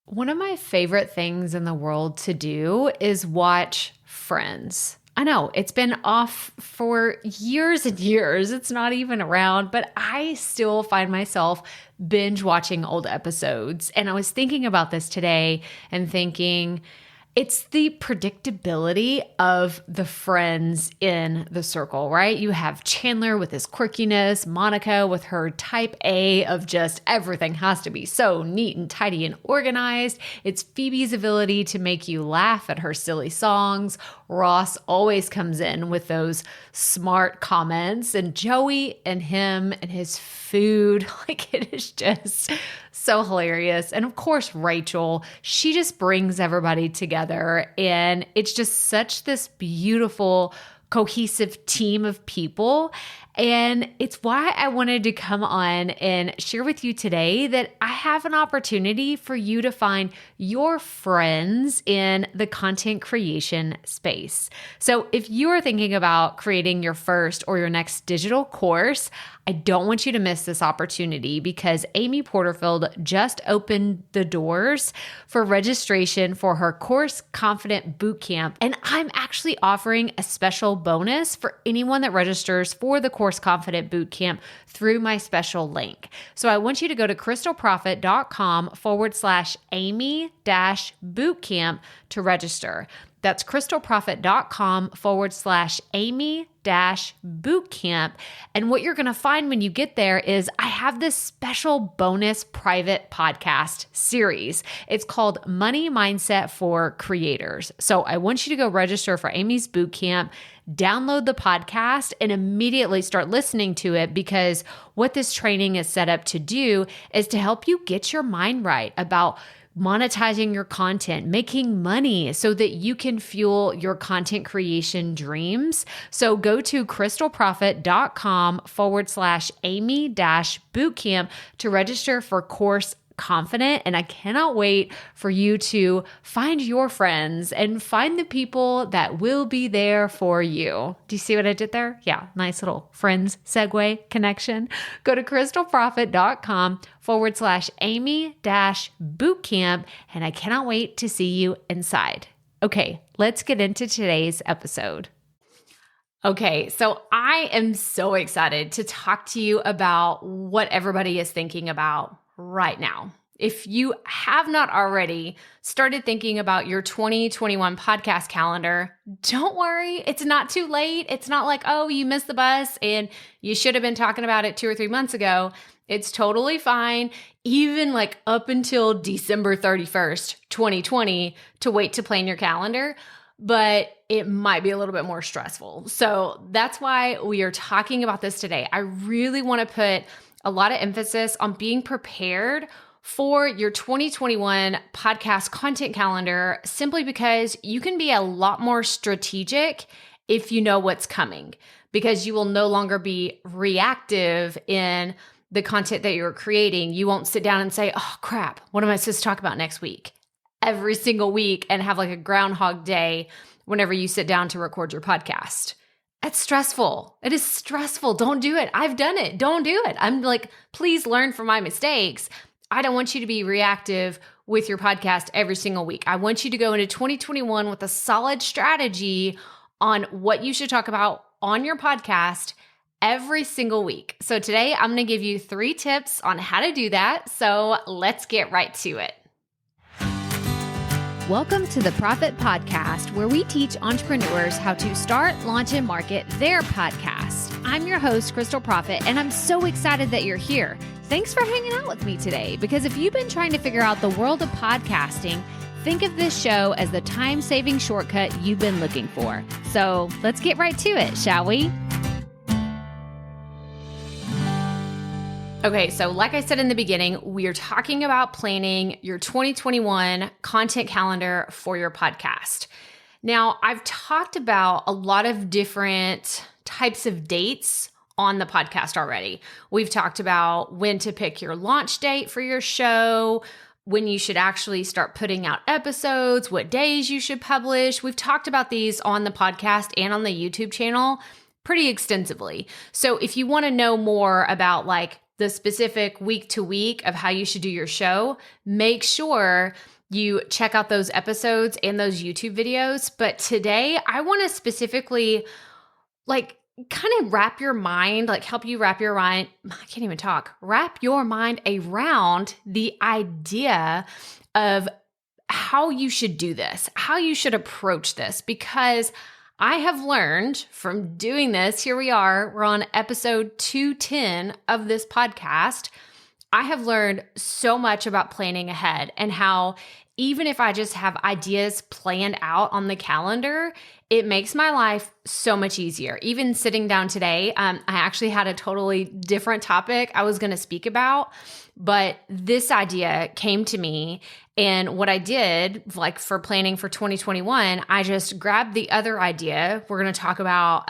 One of my favorite things in the world to do is watch Friends. I know it's been off for years and years. It's not even around, but I still find myself binge watching old episodes. And I was thinking about this today and thinking, it's the predictability of the friends in the circle, right? You have Chandler with his quirkiness, Monica with her type A of just everything has to be so neat and tidy and organized. It's Phoebe's ability to make you laugh at her silly songs. Ross always comes in with those smart comments, and Joey and him and his food, like it is just so hilarious. And of course, Rachel, she just brings everybody together, and it's just such this beautiful, cohesive team of people. And it's why I wanted to come on and share with you today that I have an opportunity for you to find your friends in the content creation space. So if you are thinking about creating your first or your next digital course, I don't want you to miss this opportunity because Amy Porterfield just opened the doors for registration for her Course Confident Bootcamp. And I'm actually offering a special bonus for anyone that registers for the Course Confident Bootcamp through my special link. So I want you to go to crystalprofit.com/Amy-bootcamp to register. That's crystalprofit.com/Amy-bootcamp. And what you're going to find when you get there is I have this special bonus private podcast series. It's called Money Mindset for Creators. So I want you to go register for Amy's bootcamp, download the podcast, and immediately start listening to it, because what this training is set up to do is to help you get your mind right about monetizing your content, making money so that you can fuel your content creation dreams. So go to crystalprofit.com/Amy-bootcamp to register for Course Confident. And I cannot wait for you to find your friends and find the people that will be there for you. Do you see what I did there? Yeah, nice little friends segue connection. Go to crystalprofit.com/Amy-bootcamp. And I cannot wait to see you inside. Okay, let's get into today's episode. Okay, so I am so excited to talk to you about what everybody is thinking about right now. If you have not already started thinking about your 2021 podcast calendar, don't worry, it's not too late. It's not like, oh, you missed the bus and you should have been talking about it 2 or 3 months ago. It's totally fine, even like up until December 31st, 2020, to wait to plan your calendar, but it might be a little bit more stressful. So that's why we are talking about this today. I really want to put a lot of emphasis on being prepared for your 2021 podcast content calendar, simply because you can be a lot more strategic if you know what's coming, because you will no longer be reactive in the content that you're creating. You won't sit down and say, oh crap, what am I supposed to talk about next week? Every single week, and have like a Groundhog Day whenever you sit down to record your podcast. It's stressful. It is stressful. Don't do it. I've done it. Don't do it. I'm like, please learn from my mistakes. I don't want you to be reactive with your podcast every single week. I want you to go into 2021 with a solid strategy on what you should talk about on your podcast every single week. So today I'm going to give you 3 tips on how to do that. So let's get right to it. Welcome to the Profit Podcast, where we teach entrepreneurs how to start, launch, and market their podcast. I'm your host, Crystal Profit, and I'm so excited that you're here. Thanks for hanging out with me today, because if you've been trying to figure out the world of podcasting, think of this show as the time-saving shortcut you've been looking for. So let's get right to it, shall we? Okay, so like I said in the beginning, we are talking about planning your 2021 content calendar for your podcast. Now, I've talked about a lot of different types of dates on the podcast already. We've talked about when to pick your launch date for your show, when you should actually start putting out episodes, what days you should publish. We've talked about these on the podcast and on the YouTube channel pretty extensively. So if you want to know more about like the specific week to week of how you should do your show, make sure you check out those episodes and those YouTube videos. But today I want to specifically kind of wrap your mind, help you wrap your mind. I can't even talk. Wrap your mind around the idea of how you should do this, how you should approach this, because I have learned from doing this. Here we are. We're on episode 210 of this podcast. I have learned so much about planning ahead and how even if I just have ideas planned out on the calendar, it makes my life so much easier. Even sitting down today, I actually had a totally different topic I was going to speak about, but this idea came to me. And what I did, for planning for 2021, I just grabbed the other idea. We're going to talk about,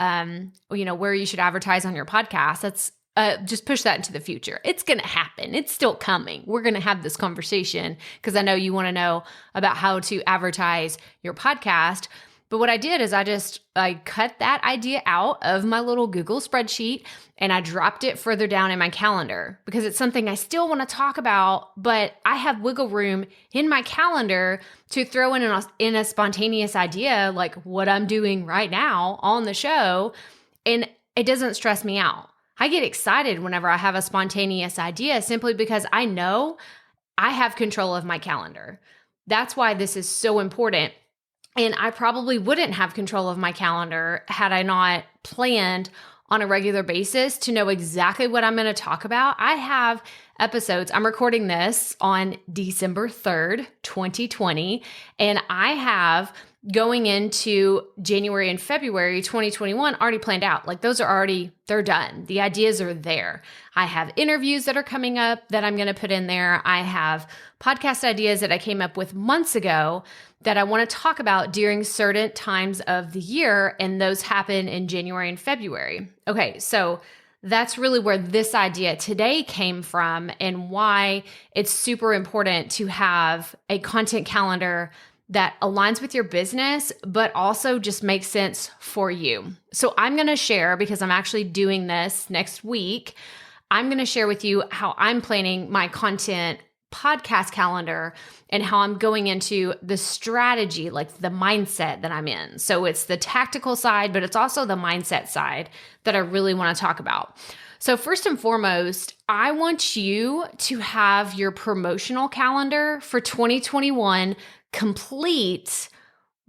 where you should advertise on your podcast. That's just push that into the future. It's going to happen. It's still coming. We're going to have this conversation because I know you want to know about how to advertise your podcast. But what I did is I cut that idea out of my little Google spreadsheet and I dropped it further down in my calendar because it's something I still want to talk about, but I have wiggle room in my calendar to throw in a spontaneous idea like what I'm doing right now on the show, and it doesn't stress me out. I get excited whenever I have a spontaneous idea simply because I know I have control of my calendar. That's why this is so important. And I probably wouldn't have control of my calendar had I not planned on a regular basis to know exactly what I'm going to talk about. I have episodes. I'm recording this on December 3rd, 2020, and I have going into January and February 2021 already planned out. Those are they're done. The ideas are there. I have interviews that are coming up that I'm going to put in there. I have podcast ideas that I came up with months ago that I want to talk about during certain times of the year, and those happen in January and February. Okay, so that's really where this idea today came from and why it's super important to have a content calendar that aligns with your business, but also just makes sense for you. So I'm going to share, because I'm actually doing this next week, I'm going to share with you how I'm planning my content podcast calendar and how I'm going into the strategy, the mindset that I'm in. So it's the tactical side, but it's also the mindset side that I really want to talk about. So first and foremost, I want you to have your promotional calendar for 2021 complete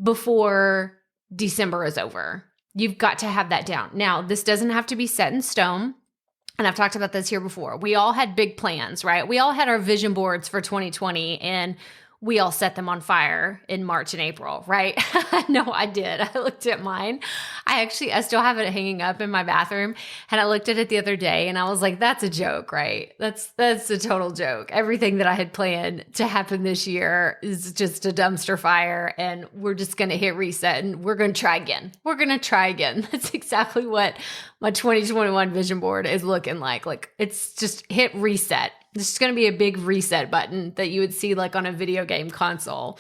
before December is over. You've got to have that down. Now, this doesn't have to be set in stone. And I've talked about this here before. We all had big plans, right? We all had our vision boards for 2020 and we all set them on fire in March and April, right? No, I did. I looked at mine. I still have it hanging up in my bathroom, and I looked at it the other day and I was like, that's a joke, right? That's a total joke. Everything that I had planned to happen this year is just a dumpster fire, and we're just going to hit reset and we're going to try again. We're going to try again. That's exactly what my 2021 vision board is looking like. It's just hit reset. This is going to be a big reset button that you would see on a video game console.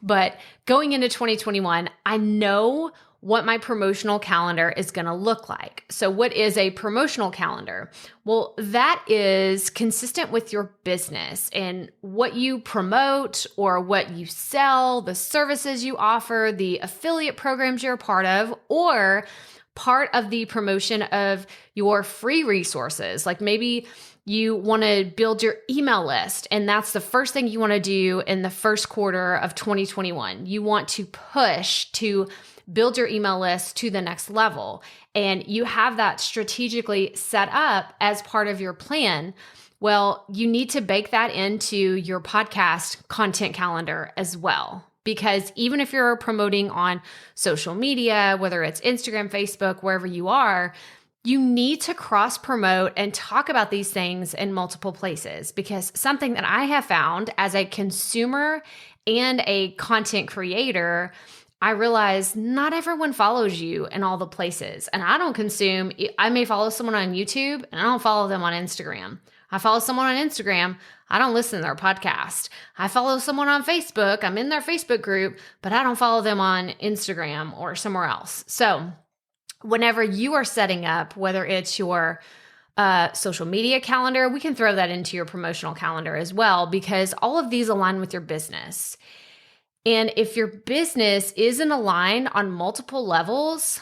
But going into 2021, I know what my promotional calendar is going to look like. So what is a promotional calendar? Well, that is consistent with your business and what you promote or what you sell, the services you offer, the affiliate programs you're a part of, or part of the promotion of your free resources. Maybe you want to build your email list, and that's the first thing you want to do in the first quarter of 2021. You want to push to build your email list to the next level, and you have that strategically set up as part of your plan. Well, you need to bake that into your podcast content calendar as well. Because even if you're promoting on social media, whether it's Instagram, Facebook, wherever you are, you need to cross promote and talk about these things in multiple places, because something that I have found as a consumer and a content creator, I realize not everyone follows you in all the places. And I may follow someone on YouTube and I don't follow them on Instagram. I follow someone on Instagram, I don't listen to their podcast. I follow someone on Facebook, I'm in their Facebook group, but I don't follow them on Instagram or somewhere else. So whenever you are setting up, whether it's your social media calendar. We can throw that into your promotional calendar as well, because all of these align with your business. And if your business isn't aligned on multiple levels,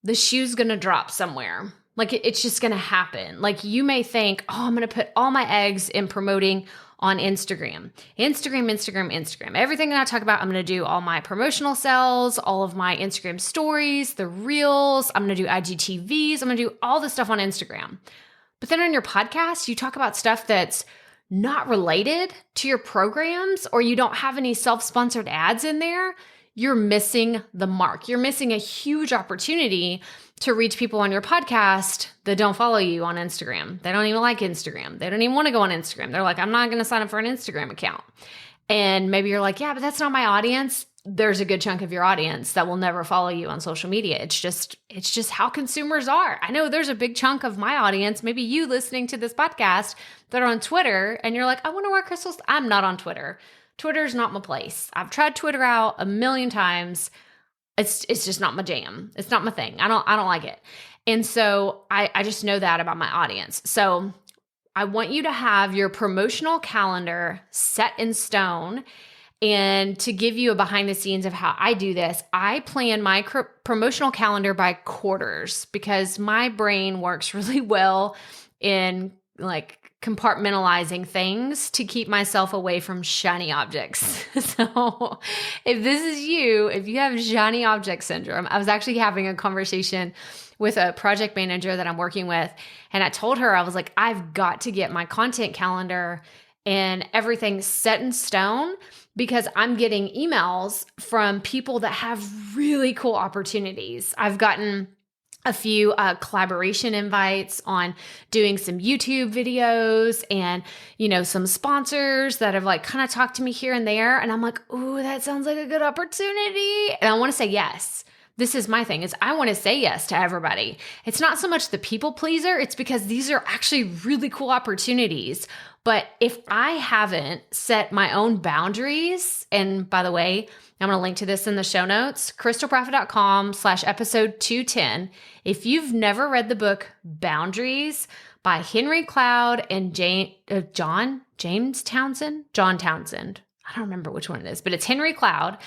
the shoe's going to drop somewhere. Like it's just going to happen. Like you may think, oh, I'm going to put all my eggs in promoting on Instagram. Instagram. Everything that I talk about, I'm going to do all my promotional sales, all of my Instagram stories, the reels. I'm going to do IGTVs. I'm going to do all this stuff on Instagram. But then on your podcast, you talk about stuff that's not related to your programs, or you don't have any self-sponsored ads in there. You're missing the mark. You're missing a huge opportunity to reach people on your podcast that don't follow you on Instagram. They don't even like Instagram. They don't even want to go on Instagram. They're like, I'm not going to sign up for an Instagram account. And maybe you're like, yeah, but that's not my audience. There's a good chunk of your audience that will never follow you on social media. It's just how consumers are. I know there's a big chunk of my audience, maybe you listening to this podcast, that are on Twitter, and you're like, I wonder where Crystal's. I'm not on Twitter. Twitter's not my place. I've tried Twitter out a million times. It's just not my jam. It's not my thing. I don't like it. And so I just know that about my audience. So I want you to have your promotional calendar set in stone. And to give you a behind the scenes of how I do this, I plan my promotional calendar by quarters, because my brain works really well in like compartmentalizing things to keep myself away from shiny objects. So if this is you, if you have shiny object syndrome, I was actually having a conversation with a project manager that I'm working with. And I told her, I was like, I've got to get my content calendar and everything set in stone, because I'm getting emails from people that have really cool opportunities. I've gotten a few collaboration invites on doing some YouTube videos, and, some sponsors that have like kind of talked to me here and there. And I'm like, ooh, that sounds like a good opportunity. And I want to say yes. This is my thing, is I want to say yes to everybody. It's not so much the people pleaser. It's because these are actually really cool opportunities. But if I haven't set my own boundaries, and by the way, I'm going to link to this in the show notes, crystalprofit.com/episode 210. If you've never read the book Boundaries by Henry Cloud and John Townsend. I don't remember which one it is, but it's Henry Cloud.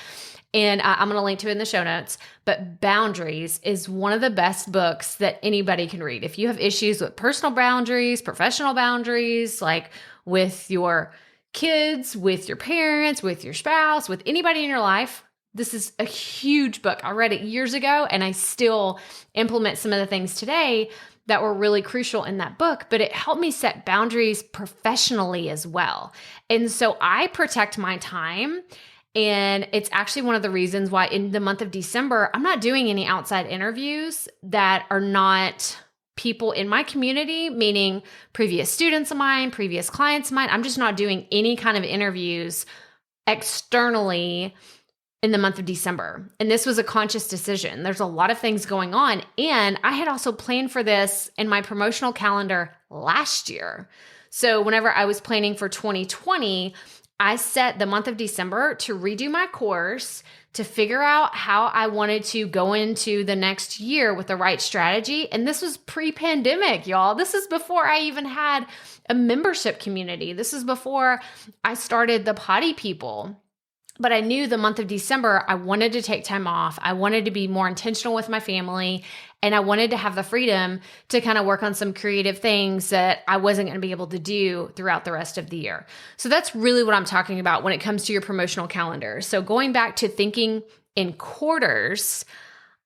And I'm going to link to it in the show notes. But Boundaries is one of the best books that anybody can read. If you have issues with personal boundaries, professional boundaries, like with your kids, with your parents, with your spouse, with anybody in your life, this is a huge book. I read it years ago, and I still implement some of the things today that were really crucial in that book, but it helped me set boundaries professionally as well. And so I protect my time. And it's actually one of the reasons why in the month of December, I'm not doing any outside interviews that are not people in my community, meaning previous students of mine, previous clients of mine. I'm just not doing any kind of interviews externally in the month of December. And this was a conscious decision. There's a lot of things going on. And I had also planned for this in my promotional calendar last year. So whenever I was planning for 2020, I set the month of December to redo my course, to figure out how I wanted to go into the next year with the right strategy. And this was pre-pandemic, y'all. This is before I even had a membership community. This is before I started the Potty People. But I knew the month of December, I wanted to take time off. I wanted to be more intentional with my family. And I wanted to have the freedom to kind of work on some creative things that I wasn't going to be able to do throughout the rest of the year. So that's really what I'm talking about when it comes to your promotional calendar. So going back to thinking in quarters,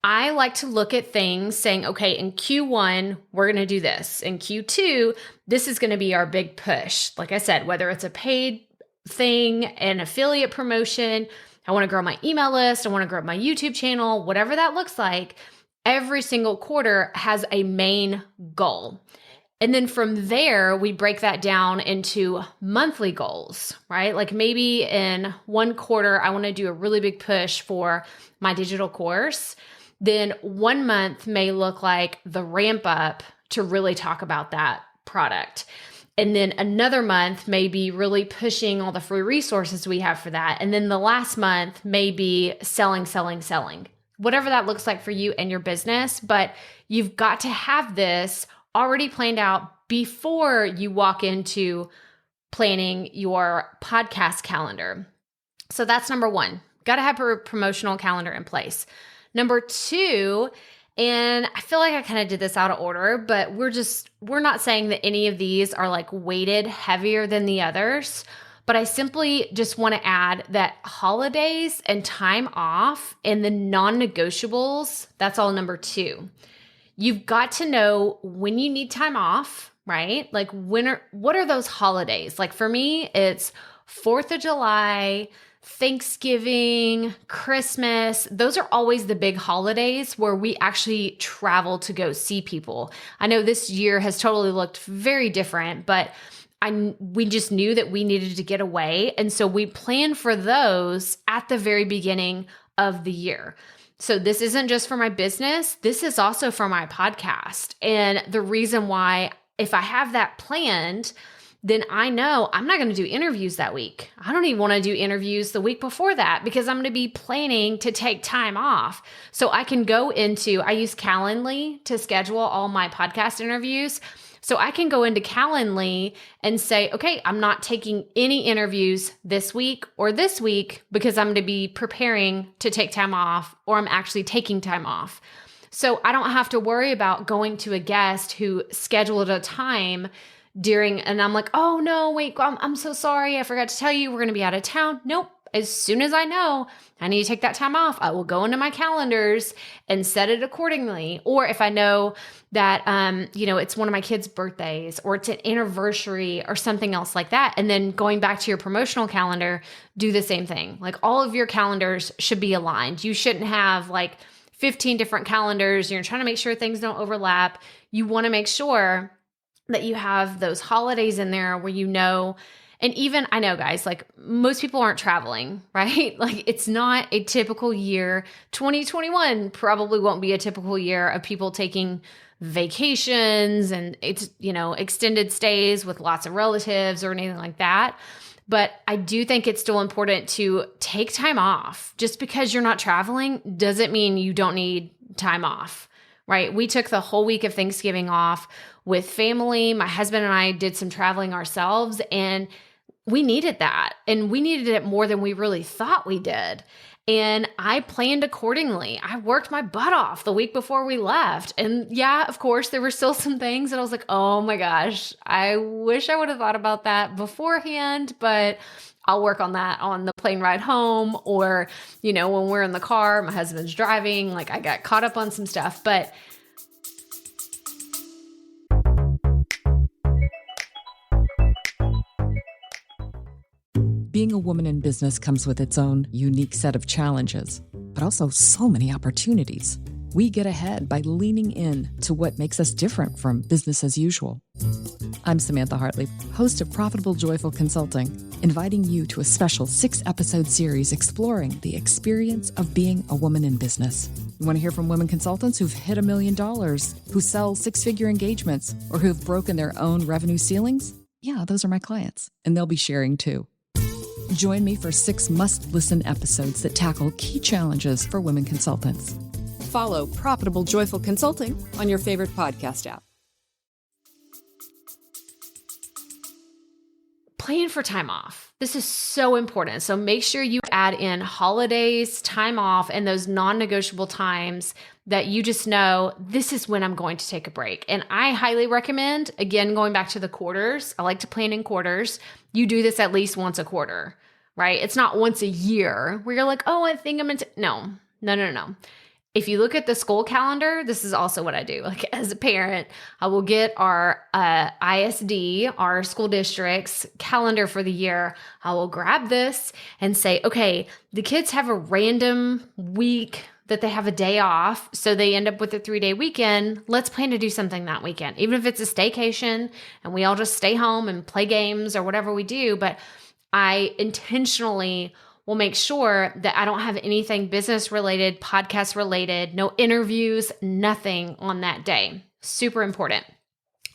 I like to look at things saying, okay, in Q1, we're going to do this. In Q2, this is going to be our big push. Like I said, whether it's a paid thing, an affiliate promotion, I want to grow my email list, I want to grow my YouTube channel, whatever that looks like. Every single quarter has a main goal. And then from there, we break that down into monthly goals, right? Like maybe in one quarter, I want to do a really big push for my digital course. Then 1 month may look like the ramp up to really talk about that product. And then another month may be really pushing all the free resources we have for that. And then the last month may be selling. Whatever that looks like for you and your business, but you've got to have this already planned out before you walk into planning your podcast calendar. So that's number one. Got to have a promotional calendar in place. Number two, and I feel like I kind of did this out of order, but we're not saying that any of these are like weighted heavier than the others, but I simply just want to add that holidays and time off and the non-negotiables, that's all number two. You've got to know when you need time off, right? Like what are those holidays? Like for me, it's 4th of July, Thanksgiving, Christmas. Those are always the big holidays where we actually travel to go see people. I know this year has totally looked very different, but we just knew that we needed to get away. And so we planned for those at the very beginning of the year. So this isn't just for my business. This is also for my podcast. And the reason why, if I have that planned, then I know I'm not going to do interviews that week. I don't even want to do interviews the week before that because I'm going to be planning to take time off. So I can go into, I use Calendly to schedule all my podcast interviews. So I can go into Calendly and say, okay, I'm not taking any interviews this week or this week because I'm going to be preparing to take time off, or I'm actually taking time off. So I don't have to worry about going to a guest who scheduled a time and I'm like, oh no, wait, I'm so sorry. I forgot to tell you we're going to be out of town. Nope. As soon as I know I need to take that time off, I will go into my calendars and set it accordingly. Or if I know that, it's one of my kids' birthdays or it's an anniversary or something else like that. And then going back to your promotional calendar, do the same thing. Like all of your calendars should be aligned. You shouldn't have like 15 different calendars. You're trying to make sure things don't overlap. You want to make sure that you have those holidays in there where you know. And even, I know guys, like most people aren't traveling, right? Like it's not a typical year. 2021 probably won't be a typical year of people taking vacations and it's, extended stays with lots of relatives or anything like that. But I do think it's still important to take time off. Just because you're not traveling doesn't mean you don't need time off, right? We took the whole week of Thanksgiving off with family. My husband and I did some traveling ourselves, and we needed that. And we needed it more than we really thought we did. And I planned accordingly. I worked my butt off the week before we left. And yeah, of course, there were still some things that I was like, oh my gosh, I wish I would have thought about that beforehand, but I'll work on that on the plane ride home, or, when we're in the car, my husband's driving, like I got caught up on some stuff. But being a woman in business comes with its own unique set of challenges, but also so many opportunities. We get ahead by leaning in to what makes us different from business as usual. I'm Samantha Hartley, host of Profitable Joyful Consulting, inviting you to a special 6-episode series exploring the experience of being a woman in business. You want to hear from women consultants who've hit $1 million, who sell 6-figure engagements, or who've broken their own revenue ceilings? Yeah, those are my clients, and they'll be sharing too. Join me for 6 must-listen episodes that tackle key challenges for women consultants. Follow Profitable Joyful Consulting on your favorite podcast app. Plan for time off. This is so important. So make sure you add in holidays, time off, and those non-negotiable times that you just know this is when I'm going to take a break. And I highly recommend, again, going back to the quarters, I like to plan in quarters. You do this at least once a quarter, right? It's not once a year where you're like, oh, I think I'm into, no. If you look at the school calendar, this is also what I do. Like as a parent, I will get our ISD, our school district's calendar for the year. I will grab this and say, okay, the kids have a random week that they have a day off, so they end up with a 3-day weekend. Let's plan to do something that weekend, even if it's a staycation and we all just stay home and play games or whatever we do. But I intentionally will make sure that I don't have anything business related, podcast related, no interviews, nothing on that day. Super important.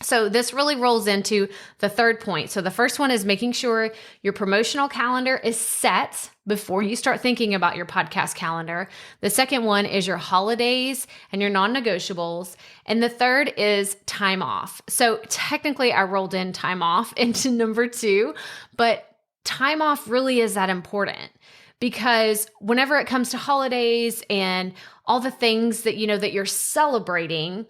So this really rolls into the third point. So the first one is making sure your promotional calendar is set before you start thinking about your podcast calendar. The second one is your holidays and your non-negotiables. And the third is time off. So technically I rolled in time off into number 2, but time off really is that important. Because whenever it comes to holidays and all the things that that you're celebrating,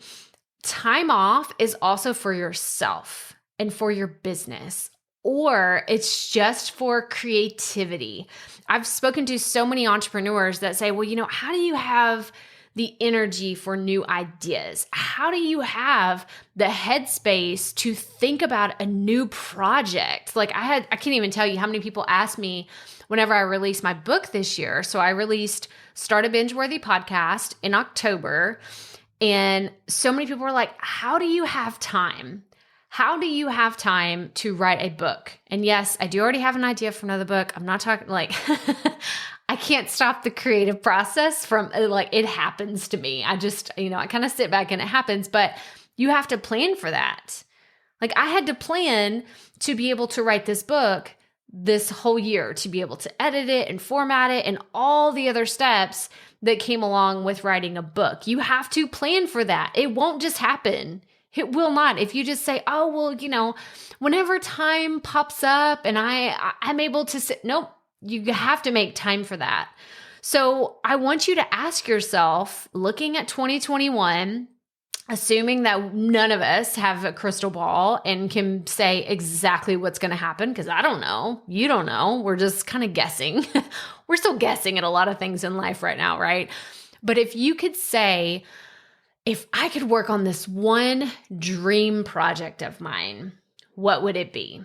time off is also for yourself and for your business, or it's just for creativity. I've spoken to so many entrepreneurs that say, well, how do you have the energy for new ideas? How do you have the headspace to think about a new project? Like I can't even tell you how many people ask me whenever I released my book this year. So I released Start a Binge-Worthy Podcast in October. And so many people were like, how do you have time? How do you have time to write a book? And yes, I do already have an idea for another book. I'm not talking like, I can't stop the creative process from it happens to me. I just, I kind of sit back and it happens, but you have to plan for that. Like I had to plan to be able to write this book this whole year, to be able to edit it and format it and all the other steps that came along with writing a book. You have to plan for that. It won't just happen. It will not. If you just say, oh, well, whenever time pops up and I'm able to sit, nope, you have to make time for that. So I want you to ask yourself, looking at 2021, assuming that none of us have a crystal ball and can say exactly what's going to happen, because I don't know. You don't know. We're just kind of guessing. We're still guessing at a lot of things in life right now, right? But if you could say, if I could work on this one dream project of mine, what would it be?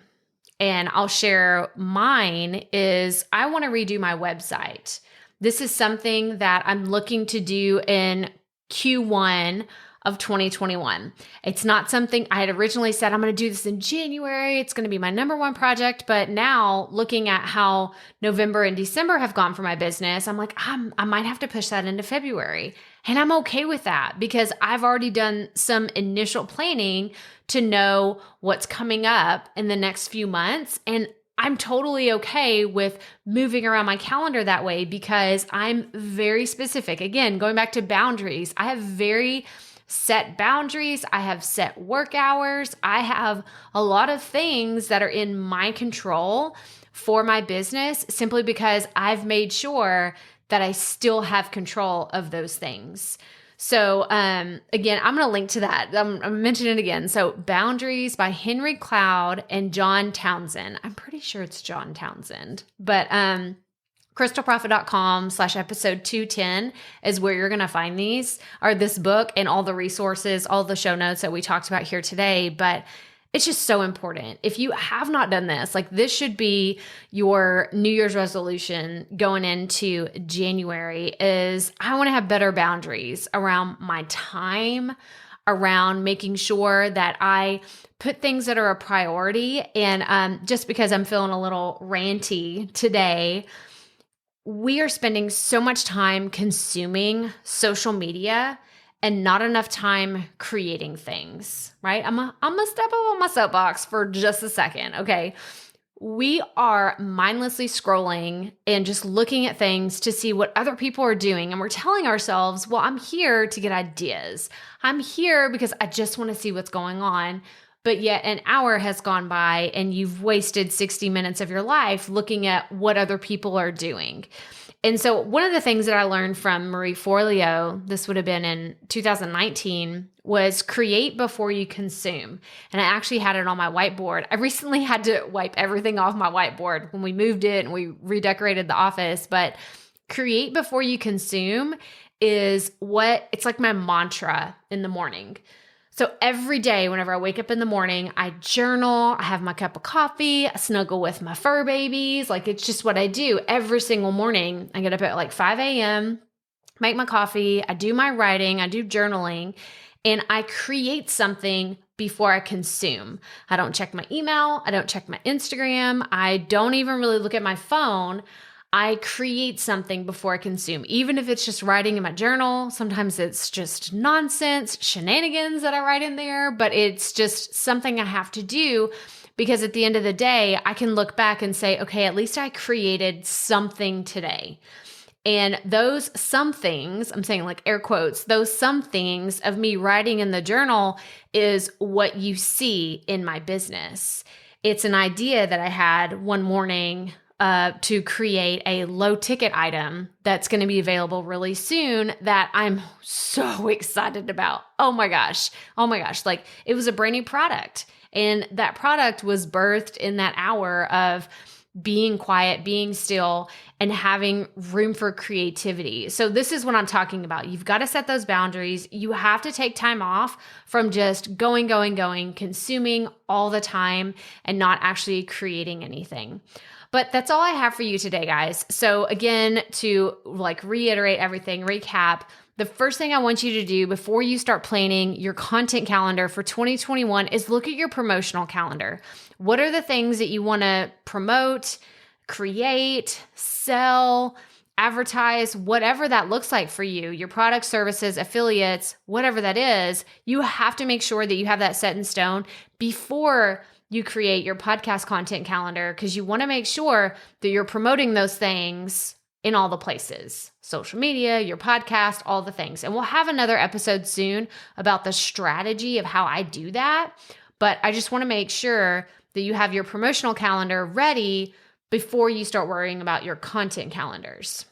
And I'll share mine is I want to redo my website. This is something that I'm looking to do in Q1 of 2021. It's not something I had originally said, I'm going to do this in January. It's going to be my number one project. But now looking at how November and December have gone for my business, I'm like, I might have to push that into February. And I'm okay with that because I've already done some initial planning to know what's coming up in the next few months. And I'm totally okay with moving around my calendar that way because I'm very specific. Again, going back to boundaries, I have very set boundaries. I have set work hours. I have a lot of things that are in my control for my business simply because I've made sure that I still have control of those things. So again, I'm going to link to that. I'm mentioning it again. So Boundaries by Henry Cloud and John Townsend. I'm pretty sure it's John Townsend, but crystalprofit.com/episode 210 is where you're going to find these, or this book and all the resources, all the show notes that we talked about here today. But it's just so important. If you have not done this, like this should be your New Year's resolution going into January is I want to have better boundaries around my time, around making sure that I put things that are a priority. And just because I'm feeling a little ranty today, we are spending so much time consuming social media and not enough time creating things, right? I'm gonna step up on my soapbox for just a second, okay? We are mindlessly scrolling and just looking at things to see what other people are doing. And we're telling ourselves, well, I'm here to get ideas. I'm here because I just want to see what's going on. But yet an hour has gone by and you've wasted 60 minutes of your life looking at what other people are doing. And so one of the things that I learned from Marie Forleo, this would have been in 2019, was create before you consume. And I actually had it on my whiteboard. I recently had to wipe everything off my whiteboard when we moved it and we redecorated the office. But create before you consume is it's like my mantra in the morning. So every day, whenever I wake up in the morning, I journal, I have my cup of coffee, I snuggle with my fur babies. Like it's just what I do every single morning. I get up at like 5 a.m., make my coffee, I do my writing, I do journaling, and I create something before I consume. I don't check my email, I don't check my Instagram, I don't even really look at my phone. I create something before I consume, even if it's just writing in my journal. Sometimes it's just nonsense, shenanigans that I write in there, but it's just something I have to do because at the end of the day, I can look back and say, okay, at least I created something today. And those some things, I'm saying like air quotes, those some things of me writing in the journal is what you see in my business. It's an idea that I had one morning to create a low ticket item that's going to be available really soon that I'm so excited about. Oh my gosh. Like it was a brand new product. And that product was birthed in that hour of being quiet, being still, and having room for creativity. So this is what I'm talking about. You've got to set those boundaries. You have to take time off from just going, consuming all the time and not actually creating anything. But that's all I have for you today, guys. So again, to like reiterate everything, recap, the first thing I want you to do before you start planning your content calendar for 2021 is look at your promotional calendar. What are the things that you want to promote, create, sell, advertise, whatever that looks like for you, your products, services, affiliates, whatever that is, you have to make sure that you have that set in stone before you create your podcast content calendar, because you want to make sure that you're promoting those things in all the places, social media, your podcast, all the things. And we'll have another episode soon about the strategy of how I do that. But I just want to make sure that you have your promotional calendar ready before you start worrying about your content calendars.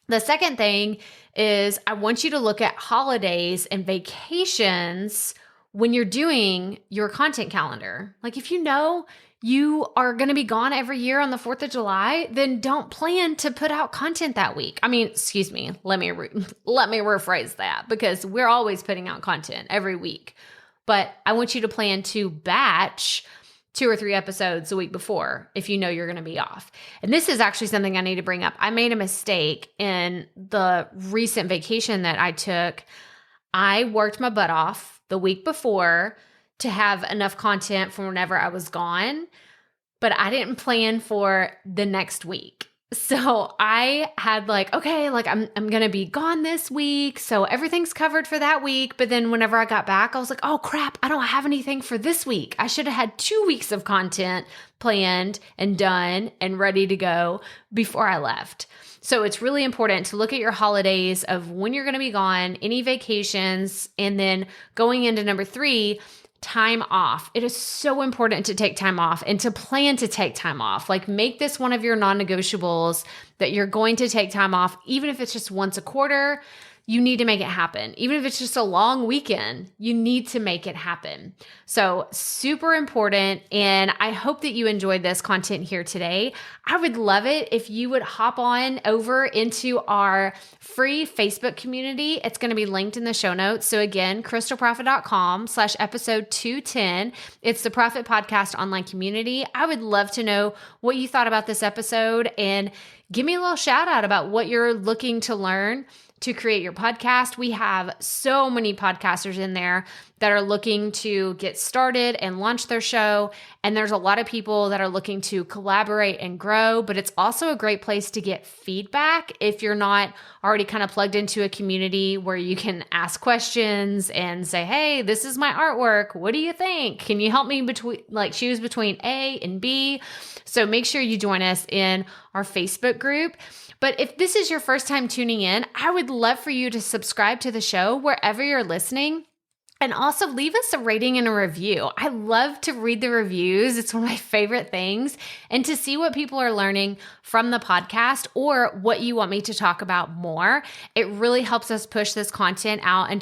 The second thing is I want you to look at holidays and vacations when you're doing your content calendar. Like if you know you are going to be gone every year on the 4th of July, then don't plan to put out content that week. I mean, excuse me, let me rephrase that, because we're always putting out content every week. But I want you to plan to batch 2 or 3 episodes a week before if you know you're going to be off. And this is actually something I need to bring up. I made a mistake in the recent vacation that I took. I worked my butt off the week before to have enough content for whenever I was gone, but I didn't plan for the next week. So I had I'm going to be gone this week. So everything's covered for that week. But then whenever I got back, I was like, oh crap, I don't have anything for this week. I should have had 2 weeks of content planned and done and ready to go before I left. So it's really important to look at your holidays of when you're going to be gone, any vacations, and then going into number 3, time off. It is so important to take time off and to plan to take time off. Like make this one of your non-negotiables that you're going to take time off, even if it's just once a quarter. You need to make it happen. Even if it's just a long weekend, you need to make it happen. So super important. And I hope that you enjoyed this content here today. I would love it if you would hop on over into our free Facebook community. It's going to be linked in the show notes. So again, crystalprofit.com/episode 210. It's the Profit Podcast online community. I would love to know what you thought about this episode and give me a little shout out about what you're looking to learn to create your podcast. We have so many podcasters in there that are looking to get started and launch their show. And there's a lot of people that are looking to collaborate and grow, but it's also a great place to get feedback if you're not already kind of plugged into a community where you can ask questions and say, hey, this is my artwork. What do you think? Can you help me choose between A and B? So make sure you join us in our Facebook group. But if this is your first time tuning in, I would love for you to subscribe to the show wherever you're listening. And also leave us a rating and a review. I love to read the reviews. It's one of my favorite things. And to see what people are learning from the podcast or what you want me to talk about more. It really helps us push this content out in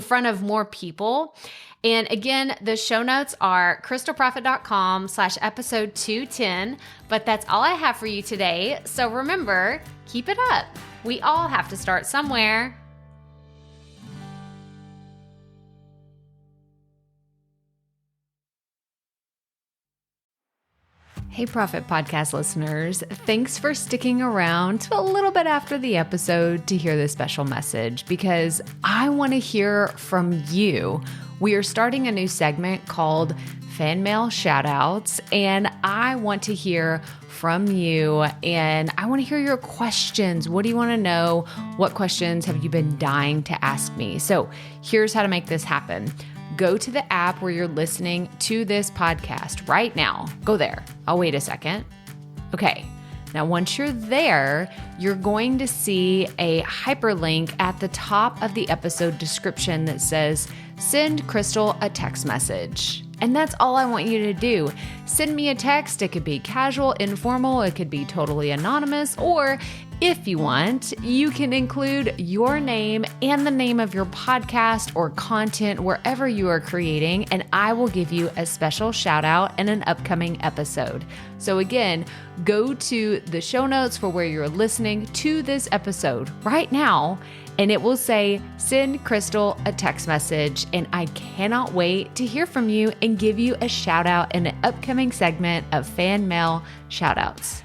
front of more people. And again, the show notes are crystalprofit.com/episode 210. But that's all I have for you today. So remember, keep it up. We all have to start somewhere. Hey, Profit Podcast listeners. Thanks for sticking around to a little bit after the episode to hear this special message, because I want to hear from you. We are starting a new segment called fan mail shoutouts, and I want to hear from you, and I want to hear your questions. What do you want to know? What questions have you been dying to ask me? So here's how to make this happen. Go to the app where you're listening to this podcast right now. Go there. I'll wait a second. Okay. Now, once you're there, you're going to see a hyperlink at the top of the episode description that says, send Crystal a text message. And that's all I want you to do. Send me a text. It could be casual, informal. It could be totally anonymous. Or if you want, you can include your name and the name of your podcast or content wherever you are creating, and I will give you a special shout out in an upcoming episode. So again, go to the show notes for where you're listening to this episode right now, and it will say, send Crystal a text message. And I cannot wait to hear from you and give you a shout out in an upcoming segment of Fan Mail Shoutouts.